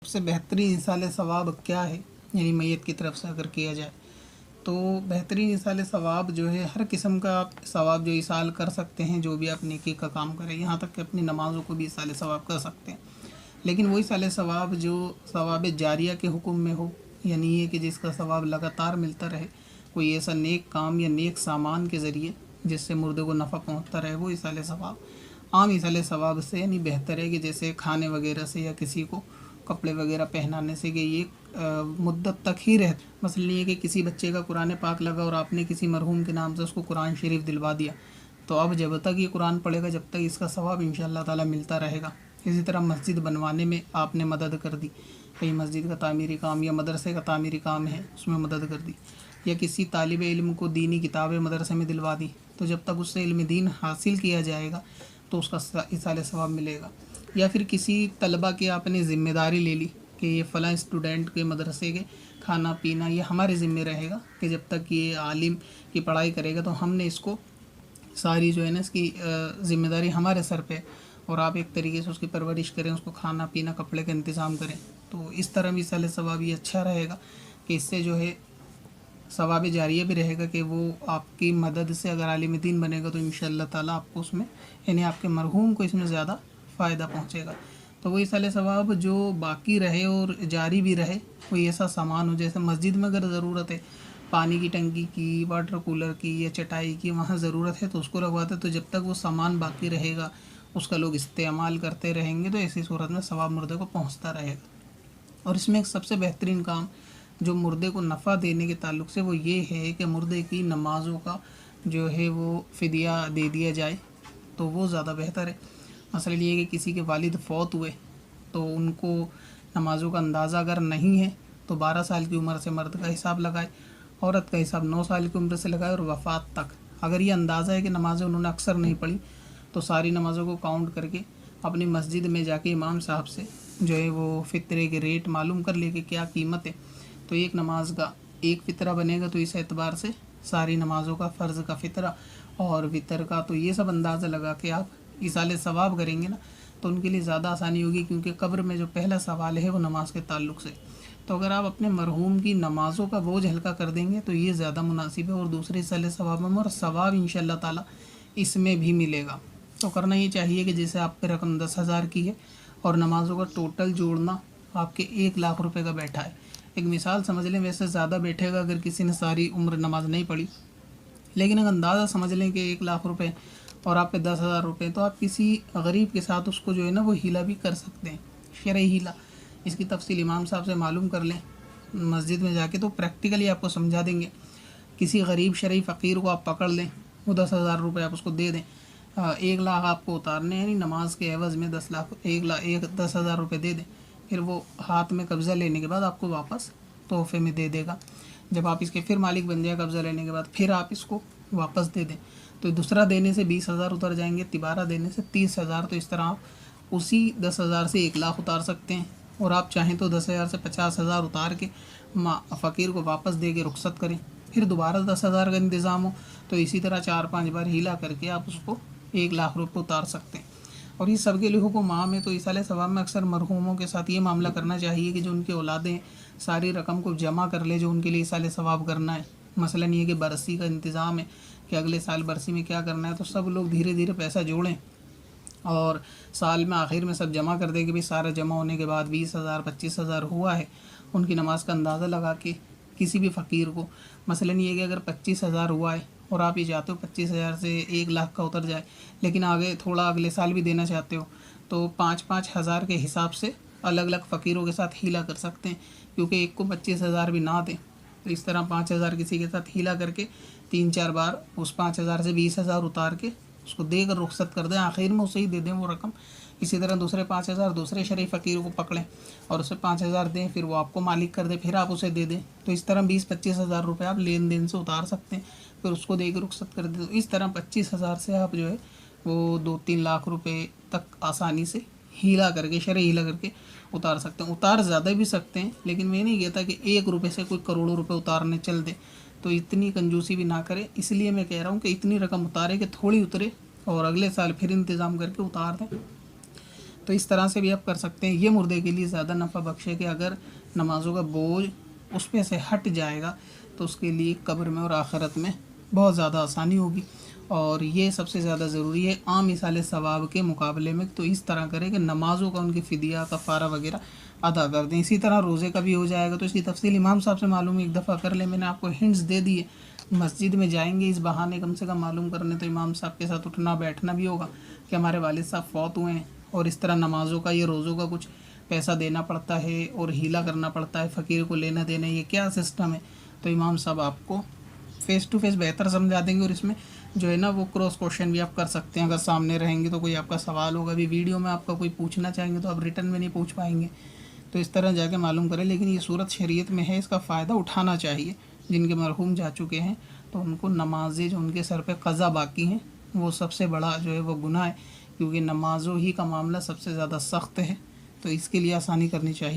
सबसे बेहतरीन इसाले सवाब क्या है, यानी मैयत की तरफ से अगर किया जाए तो बेहतरीन इसाले सवाब जो है, हर किस्म का आप सवाब जो इसाल कर सकते हैं, जो भी आप नेकी का काम करें, यहाँ तक कि अपनी नमाज़ों को भी इसाले सवाब कर सकते हैं। लेकिन वो इसाले सवाब जो सवाब जारिया के हुक्म में हो, यानी ये कि जिसका सवाब लगातार मिलता रहे, कोई ऐसा नेक काम या नेक सामान के ज़रिए जिससे मुर्दे को नफ़ा पहुँचता रहे, वो इसाले सवाब। आम इसाले सवाब से यानी बेहतर है कि जैसे खाने वगैरह से या किसी को कपड़े वगैरह पहनाने से, कि ये मुद्दत तक ही रहे। मसलन ये कि किसी बच्चे का कुरान पाक लगा और आपने किसी मरहूम के नाम से उसको कुरान शरीफ दिलवा दिया, तो अब जब तक ये कुरान पढ़ेगा जब तक इसका सवाब इंशाअल्लाह ताला मिलता रहेगा। इसी तरह मस्जिद बनवाने में आपने मदद कर दी, कहीं मस्जिद का तामीरी काम या मदरसे का तामीरी काम है उसमें मदद कर दी, या किसी तालिब इल्म को दीनी किताबें मदरसे में दिलवा दी, तो जब तक उससे इल्म दीन हासिल किया जाएगा तो उसका इसाले सवाब मिलेगा। या फिर किसी तलबा की आपने ज़िम्मेदारी ले ली कि ये फ़लाँ स्टूडेंट के मदरसे के खाना पीना ये हमारे ज़िम्मे रहेगा, कि जब तक ये आलिम की पढ़ाई करेगा तो हमने इसको सारी जो है ना इसकी ज़िम्मेदारी हमारे सर पे, और आप एक तरीके से उसकी परवरिश करें, उसको खाना पीना कपड़े का इंतज़ाम करें, तो इस तरह भी इसाले सवाब ये अच्छा रहेगा कि इससे जो है सवाब जारिया भी रहेगा, कि वो आपकी मदद से अगर आलिम दीन बनेगा तो इंशाअल्लाह ताला आपको उसमें, यानी आपके मरहूम को इसमें ज़्यादा फ़ायदा पहुँचेगा। तो वही साले सवाब जो बाकी रहे और जारी भी रहे, कोई ऐसा सामान हो, जैसे मस्जिद में अगर ज़रूरत है पानी की टंकी की, वाटर कूलर की या चटाई की, वहाँ ज़रूरत है तो उसको लगवाते, तो जब तक वो सामान बाकी रहेगा उसका लोग इस्तेमाल करते रहेंगे, तो ऐसी सूरत में सवाब मुर्दे को पहुँचता रहेगा। और इसमें एक सबसे बेहतरीन काम जो मुर्दे को नफ़ा देने के ताल्लुक़ से वो ये है कि मुर्दे की नमाज़ों का जो है वो फ़िदिया दे दिया जाए, तो वो ज़्यादा बेहतर है। मसलन ये कि किसी के वालिद फ़ौत हुए तो उनको नमाज़ों का अंदाज़ा अगर नहीं है तो 12 साल की उम्र से मर्द का हिसाब लगाए, औरत का हिसाब 9 साल की उम्र से लगाए, और वफ़ात तक अगर ये अंदाज़ा है कि नमाज़ें उन्होंने अक्सर नहीं पढ़ी तो सारी नमाज़ों को काउंट करके अपनी मस्जिद में जाके इमाम साहब से जो है वो फ़ितरे के रेट मालूम कर ले कि क्या कीमत है, तो एक नमाज का एक फ़ितरा बनेगा, तो इस एतबार से सारी नमाज़ों का फ़र्ज़ का फ़ितरा और वितर का, तो ये सब अंदाज़ा लगा के आप इसाले सवाब करेंगे ना, तो उनके लिए ज़्यादा आसानी होगी, क्योंकि कब्र में जो पहला सवाल है वो नमाज के ताल्लुक़ से। तो अगर आप अपने मरहूम की नमाज़ों का बोझ हल्का कर देंगे तो ये ज़्यादा मुनासिब है, और दूसरे इसाले सवाब में, और सवाब इंशाअल्लाह ताला इसमें भी मिलेगा। तो करना ये चाहिए कि जैसे आप पे रकम 10,000 की है और नमाज़ों का टोटल जोड़ना आपके 1 लाख रुपए का बैठा है, एक मिसाल समझ लें, वैसे ज़्यादा बैठेगा अगर किसी ने सारी उम्र नमाज नहीं पढ़ी, लेकिन अगर अंदाज़ा समझ लें कि 1 लाख रुपए और आप पे 10,000 रुपये, तो आप किसी गरीब के साथ उसको जो है ना वो हीला भी कर सकते हैं, शरई हीला। इसकी तफसील इमाम साहब से मालूम कर लें मस्जिद में जाके, तो प्रैक्टिकली आपको समझा देंगे। किसी गरीब शरई फ़कीर को आप पकड़ लें, वो 10,000 रुपये आप उसको दे दें, 1 लाख आपको उतारने, यानी नमाज के एवज़ में 10,000 रुपये दे दें, फिर वो हाथ में कब्ज़ा लेने के बाद आपको वापस तोहफे में दे देगा। जब आप इसके फिर मालिक बन जाए कब्ज़ा लेने के बाद, फिर आप इसको वापस दे दें, तो दूसरा देने से 20,000 उतर जाएंगे, तिबारा देने से 30,000, तो इस तरह आप उसी 10,000 से 1 लाख उतार सकते हैं, और आप चाहें तो 10,000 से 50,000 उतार के फ़कीर को वापस दे के रुखसत करें, फिर दोबारा 10,000 का इंतज़ाम हो तो इसी तरह 4-5 बार हीला करके आप उसको 1 लाख रुपये उतार सकते हैं। और ये सब के लिए हुक्म आम है, तो इसाले सवाब में अक्सर मरहूमों के साथ ये मामला करना चाहिए कि जो उनकी औलादें सारी रकम को जमा कर ले जो उनके लिए इसाले सवाब करना है। मसलन ये कि बरसी का इंतज़ाम है कि अगले साल बरसी में क्या करना है, तो सब लोग धीरे धीरे पैसा जोड़ें और साल में आखिर में सब जमा कर दें कि भाई सारा जमा होने के बाद 20,000 25,000 हुआ है, उनकी नमाज का अंदाज़ा लगा के किसी भी फ़कीर को, मसलन ये कि अगर 25,000 हुआ है और आप ये चाहते हो 25,000 से 1 लाख का उतर जाए, लेकिन आगे थोड़ा अगले साल भी देना चाहते हो, तो 5-5 हज़ार के हिसाब से अलग अलग फ़कीरों के साथ हीला कर सकते हैं, क्योंकि एक को 25,000 भी ना दें, तो इस तरह 5,000 किसी के साथ हीला करके 3-4 बार उस 5,000 से 20,000 उतार के उसको देकर रुखसत कर दें, आखिर में उसे ही दे दें वो रकम। इसी तरह दूसरे 5,000 दूसरे शरीफ फ़कीर को पकड़ें और उसे 5,000 दें, फिर वो आपको मालिक कर दे, फिर आप उसे दे दें, तो इस तरह 20-25,000 रुपये आप लेन देन से उतार सकते हैं, फिर उसको दे के रुखसत कर दें। तो इस तरह 25,000 से आप जो है वो 2-3 लाख रुपए तक आसानी से हीला करके, शरई हीला करके उतार सकते हैं। उतार ज़्यादा भी सकते हैं, लेकिन मैं नहीं कहता कि 1 रुपये से कोई करोड़ों रुपए उतारने चल दे, तो इतनी कंजूसी भी ना करें। इसलिए मैं कह रहा हूँ कि इतनी रकम उतारे कि थोड़ी उतरे और अगले साल फिर इंतज़ाम करके उतार दें, तो इस तरह से भी आप कर सकते हैं। ये मुर्दे के लिए ज़्यादा नफ़ा बख्श है कि अगर नमाज़ों का बोझ उस पे से हट जाएगा तो उसके लिए कब्र में और आखिरत में बहुत ज़्यादा आसानी होगी। और ये सबसे ज़्यादा ज़रूरी है आम इसाले सवाब के मुकाबले में। तो इस तरह करें कि नमाज़ों का उनकी फ़िदिया कफ़ारा वगैरह अदा कर दें। इसी तरह रोज़े का भी हो जाएगा। तो इसकी तफसील इमाम साहब से मालूम एक दफ़ा कर लें। मैंने आपको हिंट्स दे दिए। मस्जिद में जाएंगे इस बहाने कम से कम मालूम करने, तो इमाम साहब के साथ उठना बैठना भी होगा कि हमारे वालिद साहब फौत हुए हैं और इस तरह नमाज़ों का, ये रोज़ों का कुछ पैसा देना पड़ता है और हीला करना पड़ता है, फ़कीर को लेना देना, ये क्या सिस्टम है। तो इमाम साहब आपको फ़ेस टू फेस बेहतर समझा देंगे। और इसमें जो है ना वो क्रॉस क्वेश्चन भी आप कर सकते हैं। अगर सामने रहेंगे तो कोई आपका सवाल होगा, अभी वीडियो में आपका कोई पूछना चाहेंगे तो आप रिटर्न में नहीं पूछ पाएंगे। तो इस तरह जाके मालूम करें। लेकिन ये सूरत शरीयत में है, इसका फ़ायदा उठाना चाहिए। जिनके मरहूम जा चुके हैं तो उनको नमाज़ें जो उनके सर पे क़ज़ा बाकी हैं वो सबसे बड़ा जो है वो गुनाह है, क्योंकि नमाज़ों ही का मामला सबसे ज़्यादा सख्त है। तो इसके लिए आसानी करनी चाहिए।